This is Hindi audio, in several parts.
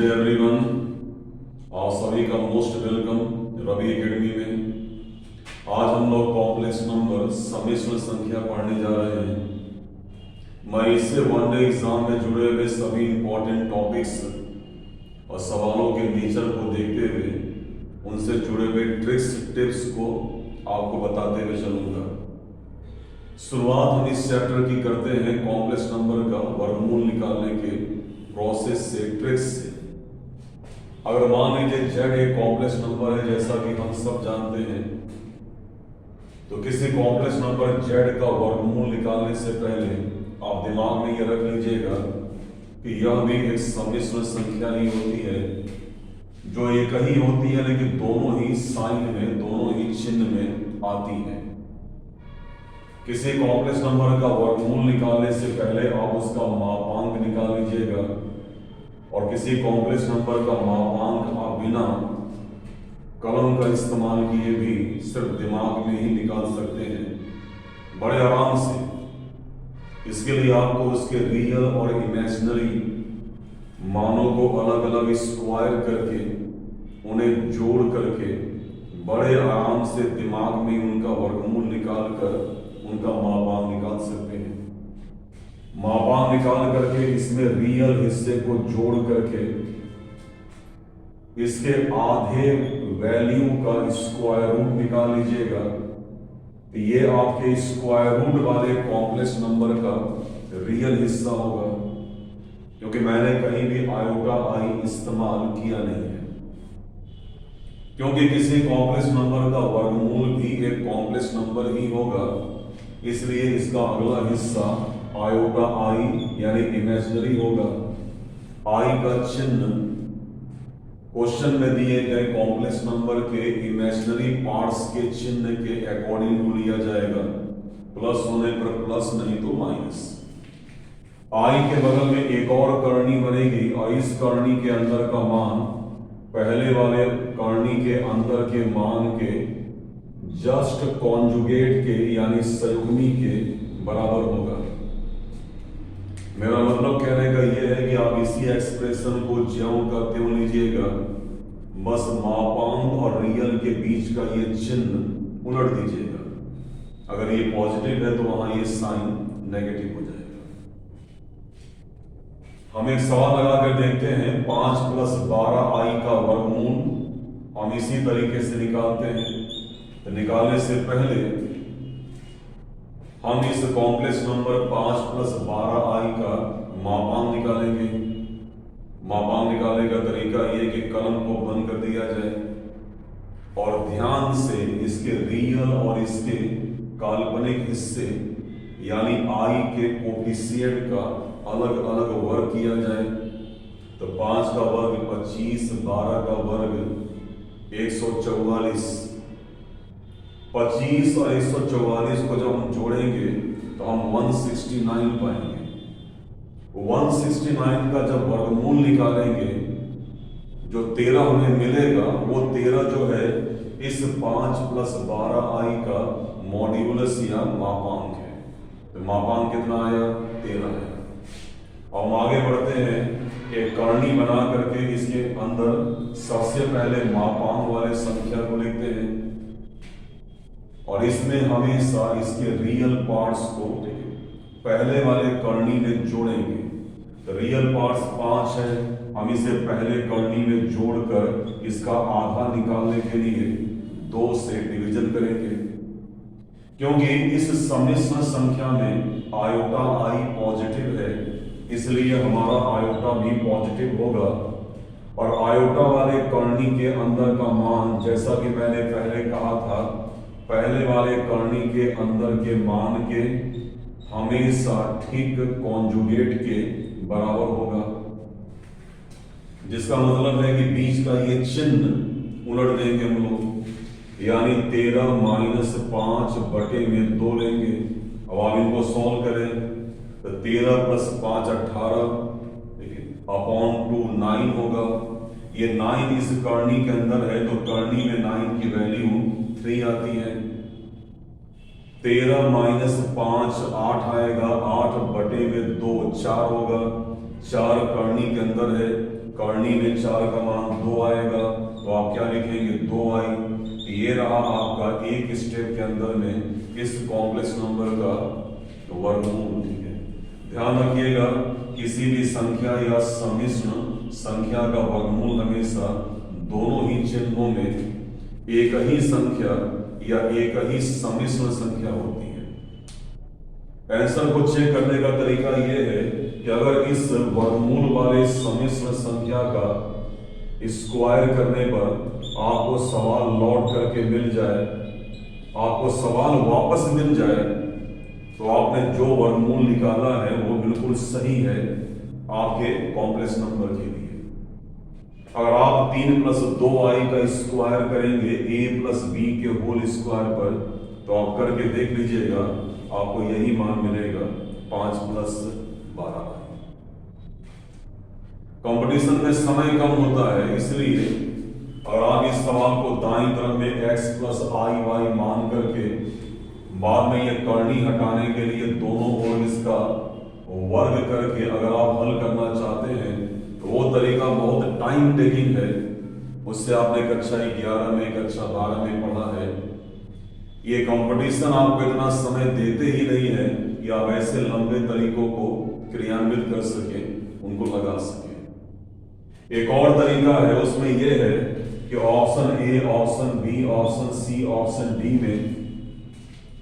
नमस्ते एवरीवन, आप सभी का मोस्ट वेलकम रवि एकेडमी में। आज हम लोग कॉम्प्लेक्स नंबर समिश्र संख्या पढ़ने जा रहे हैं। मैं इससे वनडे एग्जाम में जुड़े हुए सभी इंपॉर्टेंट टॉपिक्स और सवालों के नेचर को देखते हुए उनसे जुड़े हुए ट्रिक्स टिप्स को आपको बताते हुए चलूंगा। शुरुआत हम इस चैप्टर की करते हैं कॉम्प्लेक्स नंबर का वर्गमूल निकालने के प्रोसेस से, ट्रिक्स से। अगर मान लीजिए z एक कॉम्प्लेक्स नंबर है, जैसा कि हम सब जानते हैं, तो किसी कॉम्प्लेक्स नंबर z का वर्गमूल निकालने से पहले आप दिमाग में ये रख लीजिएगा कि यह भी एक सम्मिश्र संख्या ही होती है, जो एक ही होती है लेकिन दोनों ही साइन में, दोनों ही चिन्ह में आती है। किसी कॉम्प्लेक्स नंबर का वर्गमूल निकालने से पहले आप उसका मापांक निकाल लीजिएगा, और किसी कॉम्प्लेक्स नंबर का मापांक आप बिना कलम का इस्तेमाल किए भी सिर्फ दिमाग में ही निकाल सकते हैं बड़े आराम से। इसके लिए आपको उसके रियल और इमेजिनरी मानों को अलग अलग स्क्वायर करके, उन्हें जोड़ करके बड़े आराम से दिमाग में उनका वर्गमूल निकाल कर उनका मापांक निकाल सकते हैं। मापांक निकाल करके इसमें रियल हिस्से को जोड़ करके इसके आधे वैल्यू का स्क्वायर रूट निकाल लीजिएगा, तो ये आपके स्क्वायर रूट वाले कॉम्प्लेक्स नंबर का रियल हिस्सा होगा, क्योंकि मैंने कहीं भी आयोटा आई इस्तेमाल किया नहीं है। क्योंकि किसी कॉम्प्लेक्स नंबर का वर्गमूल भी एक कॉम्प्लेक्स नंबर ही होगा, इसलिए इसका अगला हिस्सा आयोटा आई यानी इमेजिनरी होगा। आई का चिन्ह क्वेश्चन में दिए गए कॉम्प्लेक्स नंबर के इमेजिनरी पार्ट्स के चिन्ह के अकॉर्डिंग टू लिया जाएगा, प्लस होने पर प्लस, नहीं तो माइनस। आई के बगल में एक और करनी बनेगी, और इस करनी के अंदर का मान पहले वाले करनी के अंदर के मान के जस्ट कॉन्जुगेट के यानी संयुग्मी के बराबर होगा। मेरा मतलब कहने का यह है कि आप इसी एक्सप्रेशन को ज्यों का त्यों लीजिएगा, बस मापांक और रियल के बीच का ये चिन्ह उलट दीजिएगा। अगर ये पॉजिटिव है तो वहां ये साइन नेगेटिव हो जाएगा। हम एक सवाल लगा कर देखते हैं, 5 + 12 आई का वर्गमूल हम इसी तरीके से निकालते हैं। तो निकालने से पहले हम इस कॉम्प्लेक्स नंबर 5 + 12 आई का मापांक निकालेंगे। मापांक निकालने का तरीका यह कि कलम को बंद कर दिया जाए और ध्यान से इसके रियल और इसके काल्पनिक हिस्से यानी आई के कोफिशिएंट का अलग अलग वर्ग किया जाए। तो 5 का वर्ग 25, 12 का वर्ग 144। 25 और 144 को जब हम जोड़ेंगे तो हम 169 पाएंगे। 169 का जब वर्गमूल निकालेंगे, जो 13 हमें मिलेगा, वो 13 जो है इस 5 + 12 आई का मॉड्यूलस या मापांक है। तो मापांक कितना आया? 13 है। और हम आगे बढ़ते हैं, एक करनी बना करके इसके अंदर सबसे पहले मापांक वाले संख्या को लिखते हैं, और इसमें हमेशा इसके रियल पार्ट्स को पहले वाले करनी में जोड़ेंगे। तो रियल पार्ट्स 5 है, हम इसे पहले करनी में जोड़कर इसका आधा निकालने के लिए 2 से डिवीजन करेंगे। क्योंकि इस सम्मिश्र संख्या में आयोटा आई पॉजिटिव है, इसलिए हमारा आयोटा भी पॉजिटिव होगा। और आयोटा वाले करनी के अंदर का मान, जैसा कि मैंने पहले कहा था, पहले वाले करनी के अंदर के मान के हमेशा ठीक कॉन्जुगेट के बराबर होगा, जिसका मतलब है कि बीच का ये चिन्ह उलट देंगे हम लोग, यानी 13 - 5 बटे में 2 लेंगे। अब आप इनको सॉल्व करें तो 13 + 5 18, अपॉन 2 9 होगा। ये 9 इस करनी के अंदर है, तो करनी में 9 की वैल्यू 3 आती है। 13 - 5 8 आएगा, 8 बटे में 2 4 होगा। 4 करनी के अंदर है, करनी में 4 का मान 2 आएगा, तो आप क्या लिखेंगे 2i। ये रहा आपका एक स्टेप के अंदर में इस कॉम्प्लेक्स नंबर का वर्गमूल। ठीक है, ध्यान रखिएगा किसी भी संख्या या सम्मिश्र संख्या का वर्गमूल हमेशा दोनों ही चिन्हों में एक ही संख्या या एक ही सम्मिश्र संख्या होती है। आंसर को चेक करने का तरीका यह है कि अगर इस वर्गमूल वाले सम्मिश्र संख्या का स्क्वायर करने पर आपको सवाल लौट करके मिल जाए, आपको सवाल वापस मिल जाए, तो आपने जो वर्गमूल निकाला है वो बिल्कुल सही है आपके कॉम्प्लेक्स नंबर के लिए। अगर आप 3 + 2i का स्क्वायर करेंगे a + b के होल स्क्वायर पर, तो आप करके देख लीजिएगा, आपको यही मान मिलेगा 5 + 12। कंपटीशन में समय कम होता है, इसलिए अगर आप इस सवाल को दाईं तरफ में x + iy मान करके बाद में ये करनी हटाने के लिए दोनों ओर इसका वर्ग करके अगर आप हल करना चाहते हैं, तो वो तरीका बहुत टाइम टेकिंग है। उससे आपने कक्षा 11 में, कक्षा 12 में पढ़ा है। ये कंपटीशन आपको इतना समय देते ही नहीं है कि आप ऐसे लंबे तरीकों को क्रियान्वित कर सके, उनको लगा सके। एक और तरीका है, उसमें यह है कि option A, option B, option C, option D में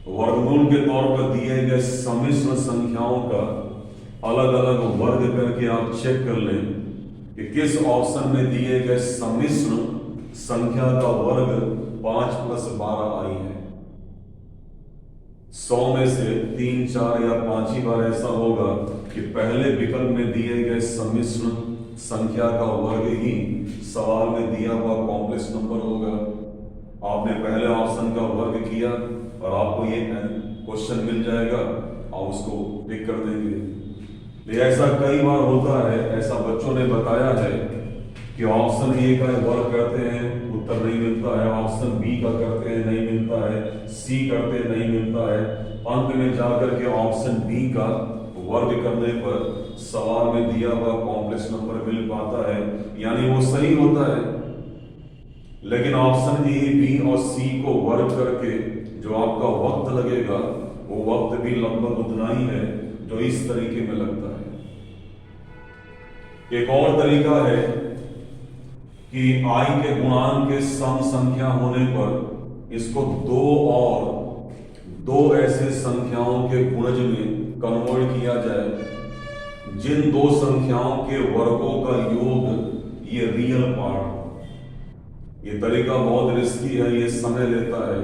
वर्गमूल के तौर पर दिए गए सम्मिश्र संख्याओं का अलग अलग वर्ग करके आप चेक कर लें कि किस ऑप्शन में दिए गए सम्मिश्र संख्या का वर्ग 5 + 12i है। 100 में से 3, 4 या 5 ही बार ऐसा होगा कि पहले विकल्प में दिए गए सम्मिश्र संख्या का वर्ग ही सवाल में दिया हुआ कॉम्प्लेक्स नंबर होगा। आपने पहले ऑप्शन का वर्ग किया और आपको ये क्वेश्चन मिल जाएगा, आप उसको टिक कर देंगे। लेकिन ऐसा कई बार होता है, ऐसा बच्चों ने बताया है कि ऑप्शन ए का वर्ग करते हैं, उत्तर नहीं मिलता है, ऑप्शन बी का करते हैं, नहीं मिलता है, सी करते नहीं मिलता है, अंत में जाकर के ऑप्शन डी का वर्ग करने पर सवाल में दिया हुआ कॉम्प्लेक्स नंबर मिल पाता है, यानी वो सही होता है। लेकिन ऑप्शन ए, बी और सी को वर्ग करके जो आपका वक्त लगेगा, वो वक्त भी लगभग उतना ही है जो इस तरीके में लगता है। एक और तरीका है कि i के गुणांक के सम संख्या होने पर इसको दो ऐसे संख्याओं के गुणज में कन्वर्ट किया जाए जिन दो संख्याओं के वर्गों का योग ये रियल पार्ट हो। ये तरीका बहुत रिस्की है, ये समय लेता है।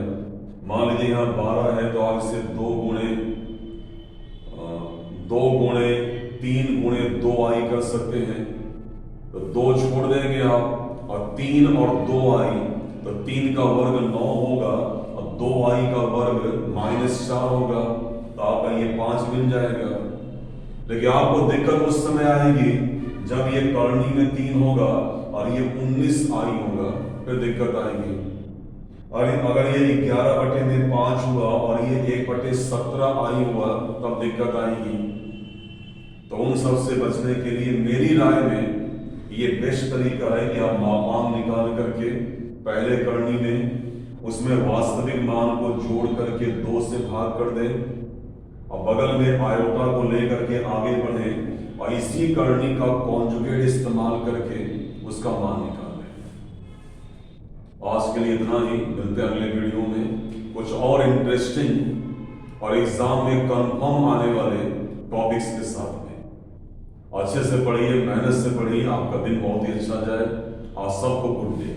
मान लीजिए यहाँ 12 है, तो आप इसे 2 गुणे 3 गुणे 2i कर सकते हैं। तो 2 छोड़ देंगे आप, और 3 और 2i, तो 3 का वर्ग 9 होगा और 2i का वर्ग -4 होगा, तो आपका ये 5 मिल जाएगा। लेकिन आपको दिक्कत उस समय आएगी जब ये करनी में 3 होगा और ये 19i होगा, फिर दिक्कत आएगी। और अगर ये 11/5 हुआ और ये 1/17i हुआ, तब दिक्कत आएगी। तो उन सब से बचने के लिए मेरी राय में ये बेस्ट तरीका है कि आप मापांक निकाल करके पहले करनी में उसमें वास्तविक मान को जोड़ करके 2 से भाग कर दें और बगल में आयोटा को लेकर के आगे बढ़े और इसी करनी का कॉन्जुगेट इस्तेमाल करके उसका मान निकाल लें। आज के लिए इतना ही, मिलते हैं अगले वीडियो में कुछ और इंटरेस्टिंग और एग्जाम में कंफर्म आने वाले टॉपिक्स के साथ में। अच्छे से पढ़िए, मेहनत से पढ़िए, आपका दिन बहुत ही अच्छा जाए। आप सबको गुड डे।